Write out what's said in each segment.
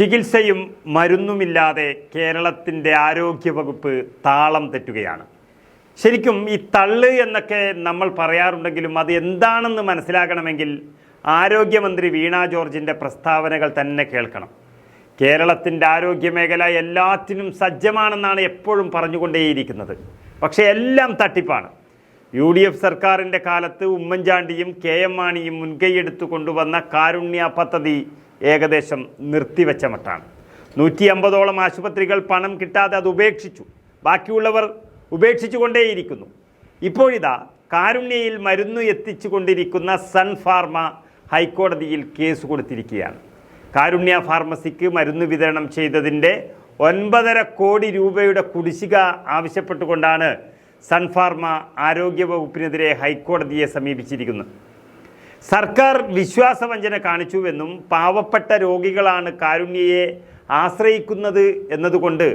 ചികിത്സയും മരുന്നുമില്ലാതെ കേരളത്തിൻ്റെ ആരോഗ്യവകുപ്പ് താളം തെറ്റുകയാണ്. ശരിക്കും ഈ തള്ള് എന്നൊക്കെ നമ്മൾ പറയാറുണ്ടെങ്കിലും അത് എന്താണെന്ന് മനസ്സിലാക്കണമെങ്കിൽ ആരോഗ്യമന്ത്രി വീണ ജോർജിൻ്റെ പ്രസ്താവനകൾ തന്നെ കേൾക്കണം. കേരളത്തിൻ്റെ ആരോഗ്യമേഖല എല്ലാത്തിനും സജ്ജമാണെന്നാണ് എപ്പോഴും പറഞ്ഞുകൊണ്ടേയിരിക്കുന്നത്. പക്ഷേ എല്ലാം തട്ടിപ്പാണ്. UDF സർക്കാരിൻ്റെ കാലത്ത് ഉമ്മൻചാണ്ടിയും KM മാണിയും മുൻകൈയെടുത്തു കൊണ്ടുവന്ന കാരുണ്യ പദ്ധതി ഏകദേശം നിർത്തിവെച്ച മട്ടാണ്. 150ഓളം ആശുപത്രികൾ പണം കിട്ടാതെ അത് ഉപേക്ഷിച്ചു. ബാക്കിയുള്ളവർ ഉപേക്ഷിച്ചുകൊണ്ടേയിരിക്കുന്നു. ഇപ്പോഴിതാ കാരുണ്യയിൽ മരുന്ന് എത്തിച്ചു കൊണ്ടിരിക്കുന്ന സൺ ഫാർമ ഹൈക്കോടതിയിൽ കേസ് കൊടുത്തിരിക്കുകയാണ്. കാരുണ്യ ഫാർമസിക്ക് മരുന്ന് വിതരണം ചെയ്തതിൻ്റെ 9.5 കോടി രൂപയുടെ കുടിശ്ശിക ആവശ്യപ്പെട്ടുകൊണ്ടാണ് സൺ ഫാർമ ആരോഗ്യവകുപ്പിനെതിരെ ഹൈക്കോടതിയെ സമീപിച്ചിരിക്കുന്നത്. സർക്കാർ വിശ്വാസവഞ്ചന കാണിച്ചുവെന്നും പാവപ്പെട്ട രോഗികളാണ് കാരുണ്യയെ ആശ്രയിക്കുന്നത് എന്നതുകൊണ്ട്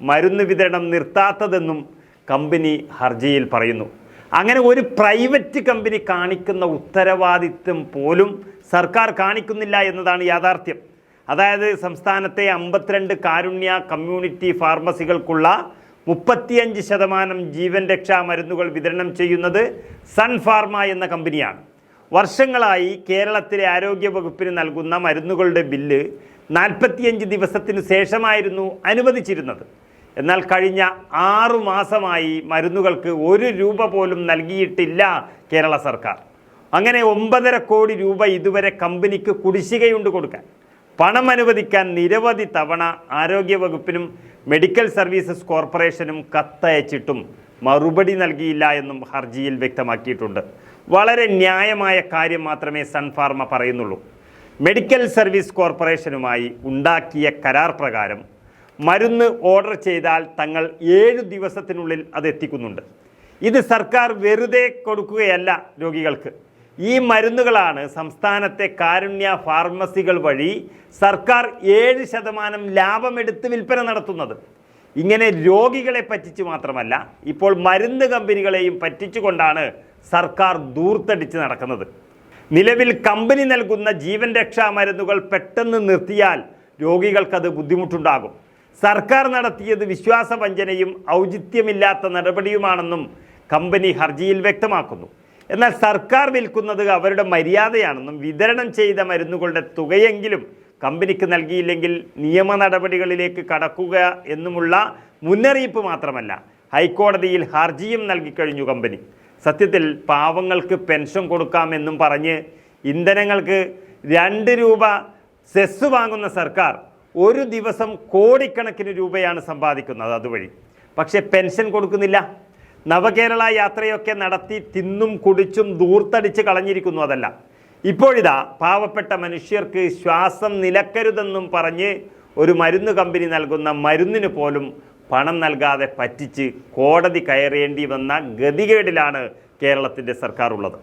മരുന്ന് വിതരണം നിർത്താത്തതെന്നും കമ്പനി ഹർജിയിൽ പറയുന്നു. അങ്ങനെ ഒരു പ്രൈവറ്റ് കമ്പനി കാണിക്കുന്ന ഉത്തരവാദിത്വം പോലും സർക്കാർ കാണിക്കുന്നില്ല എന്നതാണ് യാഥാർത്ഥ്യം. അതായത് സംസ്ഥാനത്തെ 52 കാരുണ്യ കമ്മ്യൂണിറ്റി ഫാർമസികൾക്കുള്ള 35% ജീവൻ രക്ഷാ മരുന്നുകൾ വിതരണം ചെയ്യുന്നത് സൺ ഫാർമ എന്ന കമ്പനിയാണ്. വർഷങ്ങളായി കേരളത്തിലെ ആരോഗ്യവകുപ്പിന് നൽകുന്ന മരുന്നുകളുടെ ബില്ല് 45 ദിവസത്തിനു ശേഷമായിരുന്നു അനുവദിച്ചിരുന്നത്. എന്നാൽ കഴിഞ്ഞ 6 മാസമായി മരുന്നുകൾക്ക് 1 രൂപ പോലും നൽകിയിട്ടില്ല കേരള സർക്കാർ. അങ്ങനെ 9.5 കോടി രൂപ ഇതുവരെ കമ്പനിക്ക് കുടിശ്ശികയുണ്ട് കൊടുക്കാൻ. പണം അനുവദിക്കാൻ നിരവധി തവണ ആരോഗ്യവകുപ്പിനും മെഡിക്കൽ സർവീസസ് കോർപ്പറേഷനും കത്തയച്ചിട്ടും മറുപടി നൽകിയില്ല എന്നും ഹർജിയിൽ വ്യക്തമാക്കിയിട്ടുണ്ട്. വളരെ ന്യായമായ കാര്യം മാത്രമേ സൺ ഫാർമ പറയുന്നുള്ളൂ. മെഡിക്കൽ സർവീസ് കോർപ്പറേഷനുമായി ഉണ്ടാക്കിയ കരാർ പ്രകാരം മരുന്ന് ഓർഡർ ചെയ്താൽ തങ്ങൾ 7 ദിവസത്തിനുള്ളിൽ അത് എത്തിക്കുന്നുണ്ട്. ഇത് സർക്കാർ വെറുതെ കൊടുക്കുകയല്ല രോഗികൾക്ക്. ഈ മരുന്നുകളാണ് സംസ്ഥാനത്തെ കാരുണ്യ ഫാർമസികൾ വഴി സർക്കാർ 7% ലാഭമെടുത്ത് വിൽപ്പന നടത്തുന്നത്. ഇങ്ങനെ രോഗികളെ പറ്റിച്ചു മാത്രമല്ല, ഇപ്പോൾ മരുന്ന് കമ്പനികളെയും പറ്റിച്ചുകൊണ്ടാണ് സർക്കാർ ദൂർത്തടിച്ച് നടക്കുന്നത്. നിലവിൽ കമ്പനി നൽകുന്ന ജീവൻ രക്ഷാ മരുന്നുകൾ പെട്ടെന്ന് നിർത്തിയാൽ രോഗികൾക്കത് ബുദ്ധിമുട്ടുണ്ടാകും. സർക്കാർ നടത്തിയത് വിശ്വാസവഞ്ചനയും ഔചിത്യമില്ലാത്ത നടപടിയുമാണെന്നും കമ്പനി ഹർജിയിൽ വ്യക്തമാക്കുന്നു. എന്നാൽ സർക്കാർ വിൽക്കുന്നത് അവരുടെ മര്യാദയാണെന്നും വിതരണം ചെയ്ത മരുന്നുകളുടെ തുകയെങ്കിലും കമ്പനിക്ക് നൽകിയില്ലെങ്കിൽ നിയമ നടപടികളിലേക്ക് കടക്കുക എന്നുമുള്ള മുന്നറിയിപ്പ് മാത്രമല്ല, ഹൈക്കോടതിയിൽ ഹർജിയും നൽകിക്കഴിഞ്ഞു കമ്പനി. സത്യത്തിൽ പാവങ്ങൾക്ക് പെൻഷൻ കൊടുക്കാമെന്നും പറഞ്ഞ് ഇന്ധനങ്ങൾക്ക് 2 രൂപ സെസ് വാങ്ങുന്ന സർക്കാർ ഒരു ദിവസം കോടിക്കണക്കിന് രൂപയാണ് സമ്പാദിക്കുന്നത് അതുവഴി. പക്ഷേ പെൻഷൻ കൊടുക്കുന്നില്ല. നവകേരള യാത്രയൊക്കെ നടത്തി തിന്നും കുടിച്ചും ദൂർത്തടിച്ച് കളഞ്ഞിരിക്കുന്നു. അതല്ല, ഇപ്പോഴിതാ പാവപ്പെട്ട മനുഷ്യർക്ക് ശ്വാസം നിലക്കരുതെന്നും പറഞ്ഞ് ഒരു മരുന്ന് കമ്പനി നൽകുന്ന മരുന്നിന് പോലും പണം നൽകാതെ പറ്റിച്ച് കോടതി കയറേണ്ടി വന്ന ഗതികേടിലാണ് കേരളത്തിൻ്റെ സർക്കാർ ഉള്ളത്.